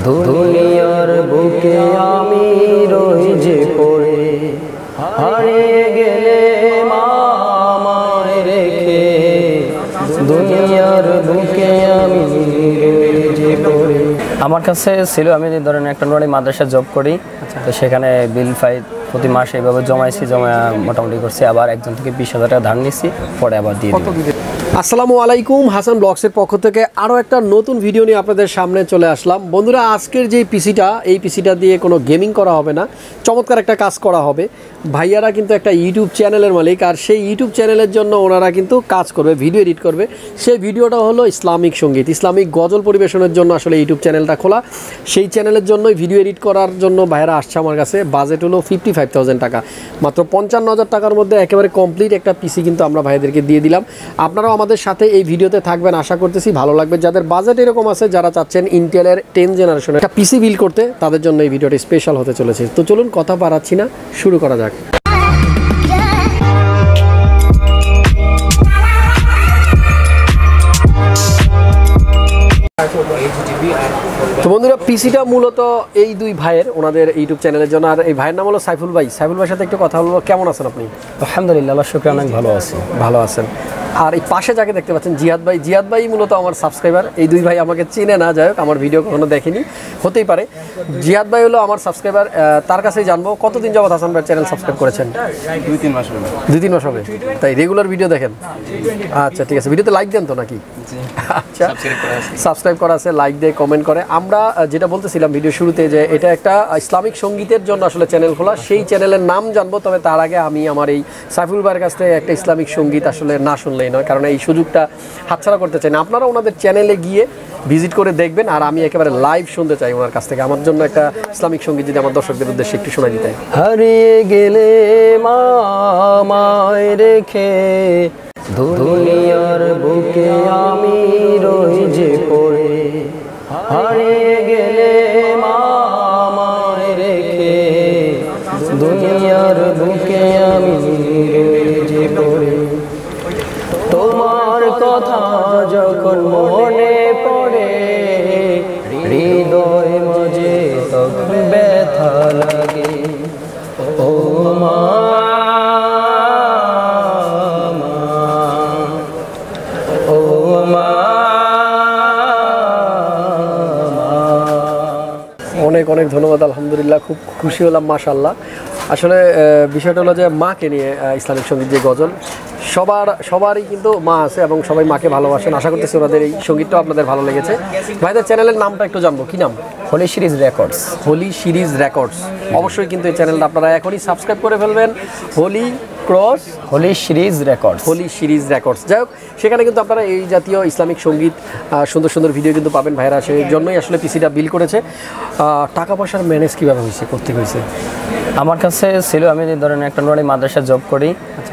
দুনিয়ার বুকে আমি রই যে পড়ে, হারিয়ে গেলে মা আমায় রেখে, দুনিয়ার বুকে আমি রই যে পড়ে। আমার কাছে ছিল, আমি ধরেন একটা নোয়ারি মাদ্রাসা জব করি, তো সেখানে বিল ফাইল প্রতি মাসে এইভাবে জমাইছি, জমা মোটামুটি করছি। আবার একজন থেকে 20,000 টাকা ধার নিছি, পরে আবার দিয়ে দিই। আসসালামু আলাইকুম, হাসান ব্লগসের পক্ষ থেকে আরও একটা নতুন ভিডিও নিয়ে আপনাদের সামনে চলে আসলাম। বন্ধুরা, আজকের যে পিসিটা, এই পিসিটা দিয়ে কোনো গেমিং করা হবে না, চমৎকার একটা কাজ করা হবে। ভাইয়ারা কিন্তু একটা ইউটিউব চ্যানেলের মালিক, আর সেই ইউটিউব চ্যানেলের জন্য ওনারা কিন্তু কাজ করবে, ভিডিও এডিট করবে। সেই ভিডিওটা হলো ইসলামিক সঙ্গীত, ইসলামিক গজল পরিবেশনের জন্য আসলে ইউটিউব চ্যানেলটা খোলা। সেই চ্যানেলের জন্যই ভিডিও এডিট করার জন্য ভাইয়ারা আসছে আমার কাছে। বাজেট হলো 55,000 টাকা, মাত্র 55,000 টাকার মধ্যে একেবারে কমপ্লিট একটা পিসি কিন্তু আমরা ভাইদেরকে দিয়ে দিলাম। আপনারাও আমাদের সাথে এই ভিডিওতে থাকবেন, আশা করতেছি ভালো লাগবে। যাদের বাজেট এরকম আছে, যারা চাচ্ছেন ইন্টেলের 10 জেনারেশনের একটা পিসি বিল্ড করতে, তাদের জন্য এই ভিডিওটি স্পেশাল হতে চলেছে। তো চলুন কথা বাড়াচ্ছি না, শুরু করা যাক। তো বন্ধুরা, পিসিটা মূলত এই দুই ভাইয়ের, ওনাদের ইউটিউব চ্যানেলের জন্য। আর এই ভাইয়ের নাম হলো সাইফুল ভাই। সাইফুল ভাইয়ের সাথে একটু কথা বলবো। কেমন আছেন আপনি? আলহামদুলিল্লাহ, আল্লাহর শুকর, অনেক ভালো আছি। ভালো আছেন। আর এই পাশে যাকে দেখতে পাচ্ছেন, জিহাদ ভাই। জিহাদ ভাই মূলত আমার সাবস্ক্রাইবার। এই দুই ভাই আমাকে চিনে না, যাই হোক, আমার ভিডিও কখনো দেখেনি, হতেই পারে। জিহাদ ভাই হলো আমার সাবস্ক্রাইবার। তার কাছেই জানবো, কতদিন যাবত হাসান ভাইয়ের চ্যানেল সাবস্ক্রাইব করেছেন? 2-3 মাস হবে। 2-3 মাস হবে। তাই রেগুলার ভিডিও দেখেন? আচ্ছা, ঠিক আছে। ভিডিওতে লাইক দেন তো নাকি? আচ্ছা, সাবস্ক্রাইব করা আছে, লাইক দিয়ে কমেন্ট করে। আমরা যেটা বলতেছিলাম ভিডিও শুরুতে, যে এটা একটা ইসলামিক সঙ্গীতের জন্য আসলে চ্যানেল খোলা। সেই চ্যানেলের নাম জানবো, তবে তার আগে আমি আমার এই সাইফুল ভাইয়ের কাছ থেকে একটা ইসলামিক সঙ্গীত আসলে না শুনলেই নয়, কারণ এই সুযোগটা হাতছাড়া করতে চাই না। আপনারা ওনাদের চ্যানেলে গিয়ে ভিজিট করে দেখবেন, আর আমি একেবারে লাইভ শুনতে চাই ওনার কাছ থেকে। আমার জন্য একটা ইসলামিক সঙ্গীত যদি আমার দর্শকদের উদ্দেশ্যে একটু শোনা দিতে। হারিয়ে গেলে মা আমায় রেখে, দুনিয়ার বুকে আমি রই যে পড়ে, হারিয়ে গেলে মা আমায় রেখে, দুনিয়ার বুকে আমি রই যে পড়ে। তোমার কথা যখন মনে পড়ে, হৃদয় মাঝে তখন ব্যথা লাগে। ও মা, ও মা। অনেক অনেক ধন্যবাদ, আলহামদুলিল্লাহ, খুব খুশি হলাম, মাশাআল্লাহ। আসলে বিষয়টা হলো যে মাকে নিয়ে ইসলামিক সঙ্গীত যে গজল, সবারই কিন্তু মা আছে এবং সবাই মাকে ভালোবাসেন। আশা করতেছি ওনাদের এই সঙ্গীতটাও আপনাদের ভালো লেগেছে। ভাইদের চ্যানেলের নামটা একটু জানবো, কি নাম? Holy Series Records. Holy Series Records. অবশ্যই কিন্তু এই চ্যানেলটা আপনারা এখনই সাবস্ক্রাইব করে ফেলবেন। Holy Series Records, Holy Series Records. যাই হোক, সেখানে কিন্তু আপনারা এই জাতীয় ইসলামিক সঙ্গীত, সুন্দর সুন্দর ভিডিও কিন্তু পাবেন। ভাইরা সেই জন্যই আসলে পিসিটা বিল করেছে। টাকা পয়সার ম্যানেজ কীভাবে হয়েছে, করতে হয়েছে? আমার কাছে ছিল, আমি ধরেন একটা নোয়ারি মাদ্রাসা জব করি,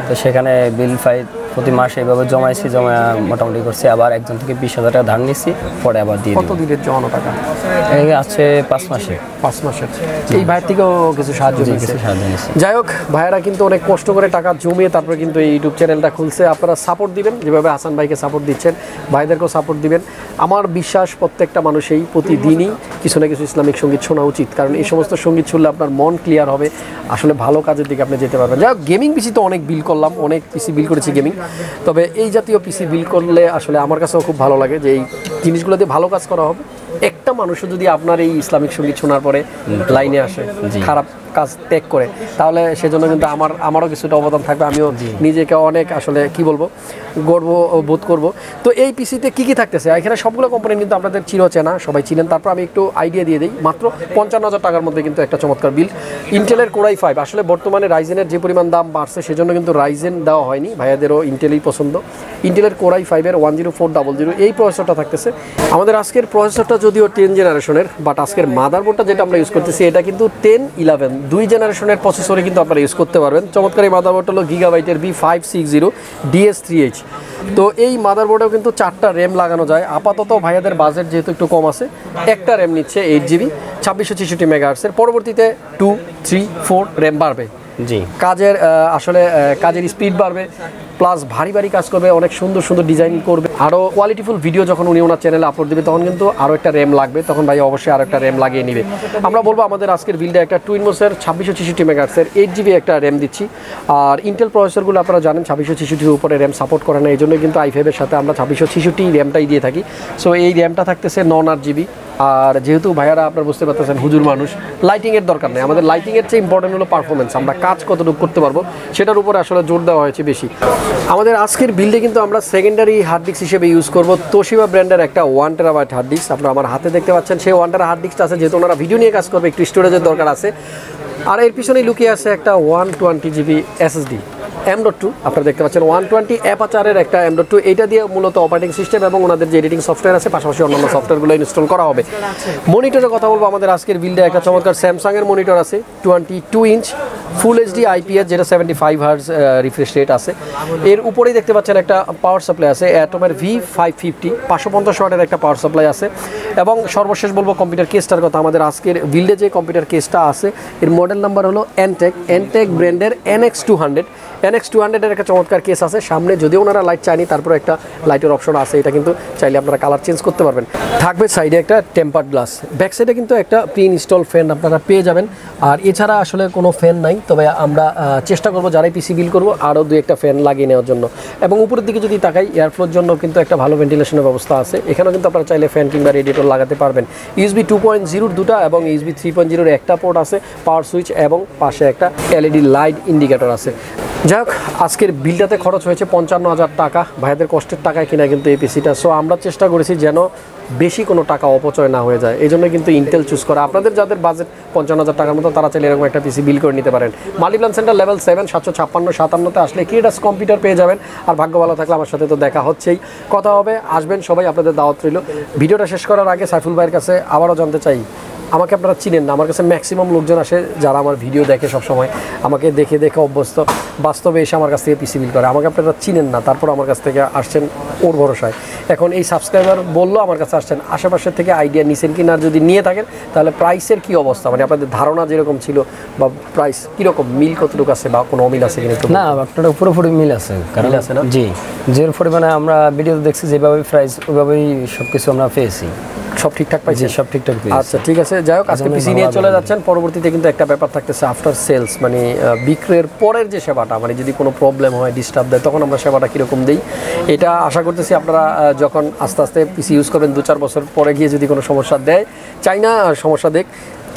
তো সেখানে বিল ফাইল প্রতি মাসে এইভাবে জমাইছি, জমা মোটামুটি করছি। আবার একজন থেকে 20,000 টাকা ধার নিছি, পরে আবার দিয়ে দিই। কত দিনের জমানো টাকা? আছে 5 মাসে। 5 মাসের। এই ভাইয়ের থেকেও কিছু সাহায্য নিয়েছে। যাই হোক, ভাইয়েরা কিন্তু অনেক কষ্ট করে টাকা জমিয়ে তারপরে কিন্তু এই ইউটিউব চ্যানেলটা খুলছে। আপনারা সাপোর্ট দিবেন, যেভাবে হাসান ভাইকে সাপোর্ট দিচ্ছেন, ভাইদেরকেও সাপোর্ট দিবেন। আমার বিশ্বাস প্রত্যেকটা মানুষই প্রতিদিনই কিছু না কিছু ইসলামিক সঙ্গীত শোনা উচিত, কারণ এই সমস্ত সঙ্গীত শুনলে আপনার মন ক্লিয়ার হবে, আসলে ভালো কাজের দিকে আপনি যেতে পারবেন। যাই হোক, গেমিং পিসি তো অনেক বিল করলাম, অনেক পিসি বিল করেছি গেমিং, তবে এই জাতীয় পিসি বিল করলে আসলে আমার কাছেও খুব ভালো লাগে যে এই জিনিসগুলোতে ভালো কাজ করা হবে। একটা মানুষও যদি আপনার এই ইসলামিক সঙ্গীত শোনার পরে লাইনে আসে, খারাপ কাজ ত্যাগ করে, তাহলে সেজন্য কিন্তু আমারও কিছুটা অবদান থাকবে। আমিও নিজেকে অনেক আসলে কি বলবো, গর্ব বোধ করব। তো এই পিসিতে কি কি থাকতেছে, এখানে সবগুলো কোম্পানি কিন্তু আপনাদের চিরচেনা, সবাই চিনেন। তারপর আমি একটু আইডিয়া দিয়ে দিই, মাত্র 55,000 টাকার মধ্যে কিন্তু একটা চমৎকার বিল। ইন্টেলের কোরাই 5, আসলে বর্তমানে রাইজেনের যে পরিমাণ দাম বাড়ছে, সেজন্য কিন্তু রাইজেন দেওয়া হয়নি, ভাইয়াদেরও ইন্টেলই পছন্দ। ইন্টেলের কোরাই 5-এর 10400 এই প্রসেসরটা থাকতেছে। আমাদের আজকের প্রসেসরটা যদিও 10 জেনারেশনের, বাট আজকের মাদারবোর্ডটা যেটা আমরা ইউজ করতেছি, এটা কিন্তু 10-11 2 জেনারেশনের প্রসেসরে কিন্তু আপনারা ইউজ করতে পারবেন। চমৎকার এই মাদারবোর্ডটা হলো গিগাবাইটের B560 DS3H। তো এই মাদারবোর্ডেও কিন্তু 4টা র্যাম লাগানো যায়। আপাতত ভাইয়াদের বাজেট যেহেতু একটু কম আছে, একটা র্যাম নিচ্ছে 8GB 2666 মেগাহার্টসের। পরবর্তীতে 2, 3, 4 র্যাম বাড়বে। জি, কাজের আসলে কাজের স্পিড বাড়বে, প্লাস ভারী ভারী কাজ করবে, অনেক সুন্দর সুন্দর ডিজাইন করবে, আরও কোয়ালিটিফুল ভিডিও যখন উনি ওনার চ্যানেলে আপলোড দেবে তখন কিন্তু আরও একটা র্যাম লাগবে, তখন ভাই অবশ্যই আরও একটা র্যাম লাগিয়ে নেবে। আমরা বলবো আমাদের আজকের বিল্ডে একটা টুইনমোসের 2666 মেগাহার্টজের 8GB একটা র্যাম দিচ্ছি। আর ইন্টেল প্রসেসরগুলো আপনারা জানেন 2666 উপরে র্যাম সাপোর্ট করে না, এই জন্য কিন্তু i5-এর সাথে আমরা 2666 র্যামটাই দিয়ে থাকি। সো এই র্যামটা থাকতেছে 9GB। আর যেহেতু ভাইয়ারা আপনারা বুঝতে পারতেছেন হুজুর মানুষ, লাইটিংয়ের দরকার নেই, আমাদের লাইটিংয়ের চেয়ে ইম্পর্টেন্ট হলো পারফরমেন্স, আমরা কাজ কতটুকু করতে পারবো সেটার উপরে আসলে জোর দেওয়া হয়েছে বেশি। আমাদের আজকের বিল্ডে কিন্তু আমরা সেকেন্ডারি হার্ড ডিস্ক হিসেবে ইউজ করবো তোশিবা ব্র্যান্ডের একটা 1TB হার্ড ডিস্ক। আপনারা আমার হাতে দেখতে পাচ্ছেন সেই 1TB হার্ড ডিস্কটা আছে, যেহেতু ওনারা ভিডিও নিয়ে কাজ করবে একটু স্টোরেজের দরকার আছে। আর এর পিছনেই লুকিয়ে আছে একটা 120GB SSD M.2, আপনারা দেখতে পাচ্ছেন 120 অ্যাপাচারের একটা M.2। এইটা দিয়ে মূলত অপারেটিং সিস্টেম এবং ওনাদের যে এডিটিং সফটওয়্যার আছে পাশাপাশি অন্যান্য সফটওয়্যারগুলো ইনস্টল করা হবে। মনিটরের কথা বলবো, আমাদের আজকের বিল্ডে একটা চমৎকার স্যামসাংয়ের মনিটর আছে 22 ইঞ্চ ফুল এইচডি IPS, যেটা 75 হার্জ রিফ্রেশ রেট আছে। এর উপরেই দেখতে পাচ্ছেন একটা পাওয়ার সাপ্লাই আছে অ্যাটমের V550 550 ওয়াটের একটা পাওয়ার সাপ্লাই আছে। এবং সর্বশেষ বলবো কম্পিউটার কেসটার কথা। আমাদের আজকের বিল্ডে যে কম্পিউটার কেসটা আছে এর মডেল নাম্বার হলো এনটেক ব্র্যান্ডের NX200 এর একটা চমৎকার কেস আছে। সামনে যদিও ওনারা লাইট চায়নি, তারপরে একটা লাইটের অপশন আছে, এটা কিন্তু চাইলে আপনারা কালার চেঞ্জ করতে পারবেন। থাকবে সাইডে একটা টেম্পার্ড গ্লাস, ব্যাক সাইডে কিন্তু একটা প্রি ইনস্টল ফ্যান আপনারা পেয়ে যাবেন। আর এছাড়া আসলে কোনো ফ্যান নাই, তবে আমরা চেষ্টা করবো যারাই পিসি বিল করবো আরও 2-1টা ফ্যান লাগিয়ে নেওয়ার জন্য। এবং উপরের দিকে যদি তাকাই এয়ারফ্লোর জন্য কিন্তু একটা ভালো ভেন্টিলেশনের ব্যবস্থা আছে, এখানেও কিন্তু আপনারা চাইলে ফ্যান কিংবা রেডিয়েটর লাগাতে পারবেন। USB 2.0 দুটা এবং USB 3.0 একটা পোর্ট আছে, পাওয়ার সুইচ এবং পাশে একটা LED লাইট ইন্ডিকেটর আছে। যাই হোক, আজকের বিলটাতে খরচ হয়েছে 55,000 টাকা, ভাইদের কষ্টের টাকায় কিনা কিন্তু এই পিসিটা। সো আমরা চেষ্টা করেছি যেন বেশি কোনো টাকা অপচয় না হয়ে যায়, এই জন্য কিন্তু ইন্টেল চুজ করা। আপনাদের যাদের বাজেট 55,000 টাকার মতো তারা চাইলে এরকম একটা পিসি বিল করে নিতে পারেন। মাল্টিপ্ল্যান সেন্টার লেভেল 7 756-57-তে আসলে ক্রিয়েটাস কম্পিউটার পেয়ে যাবেন। আর ভাগ্য ভালো থাকলে আমার সাথে তো দেখা হচ্ছেই, কথা হবে, আসবেন সবাই, আপনাদের দাওয়াত রইল। ভিডিওটা শেষ করার আগে সাইফুল ভাইয়ের কাছে আবারও জানতে চাই, আমাকে আপনারা চিনেন না, আমার কাছে ম্যাক্সিমাম লোকজন আসে যারা আমার ভিডিও দেখে সবসময়, আমাকে দেখে অভ্যস্ত, বাস্তবে এসে আমার কাছ থেকে পিসি বিল করে। আমাকে আপনারা চিনেন না, তারপর আমার কাছ থেকে আসছেন ওর ভরসায়। এখন এই সাবস্ক্রাইবার বললো আমার কাছে আসছেন, আশেপাশের থেকে আইডিয়া নিছেন কি না, যদি নিয়ে থাকেন তাহলে প্রাইসের কী অবস্থা, মানে আপনাদের ধারণা যেরকম ছিল বা প্রাইস কীরকম, মিল কতটুকু আছে বা কোনো অমিল আছে কিনা? না, আপনারা পুরোপুরি মিল আছে, কারণ আছে না? জি, যে পরিমাণে আমরা ভিডিওতে দেখছি যেভাবে প্রাইস ওইভাবেই সব কিছু আমরা পেয়েছি, সব ঠিকঠাক পাইছি, সব ঠিকঠাক। আচ্ছা ঠিক আছে, যাই হোক, আজকে পিসি নিয়ে চলে যাচ্ছেন। পরবর্তীতে কিন্তু একটা ব্যাপার থাকতেছে আফটার সেলস, মানে বিক্রয়ের পরের যে সেবাটা, মানে যদি কোনো প্রবলেম হয়, ডিস্টার্ব দেয়, তখন আমরা সেবাটা কীরকম দিই, এটা আশা করতেছি আপনারা যখন আস্তে আস্তে পিসি ইউজ করবেন 2-4 বছর পরে গিয়ে যদি কোনো সমস্যা দেয়, চাই না সমস্যা দেখ,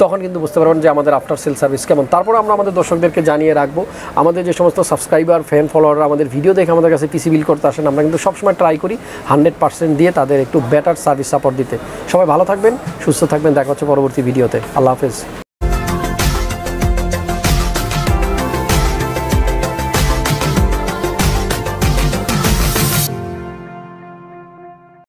তখন কিন্তু বুঝতে পারবেন যে আমাদের আফটার সেল সার্ভিস কেমন। তারপর আমরা আমাদের দর্শকদেরকে জানিয়ে রাখবো, আমাদের যে সমস্ত সাবস্ক্রাইবার, ফ্যান, ফলোয়াররা আমাদের ভিডিও দেখে আমাদের কাছে পিসি বিল করতে আসেন, আমরা কিন্তু সবসময় ট্রাই করি 100% দিয়ে তাদের একটু বেটার সার্ভিস সাপোর্ট দিতে। সবাই ভালো থাকবেন, সুস্থ থাকবেন, দেখা হচ্ছে পরবর্তী ভিডিওতে। আল্লাহ হাফেজ।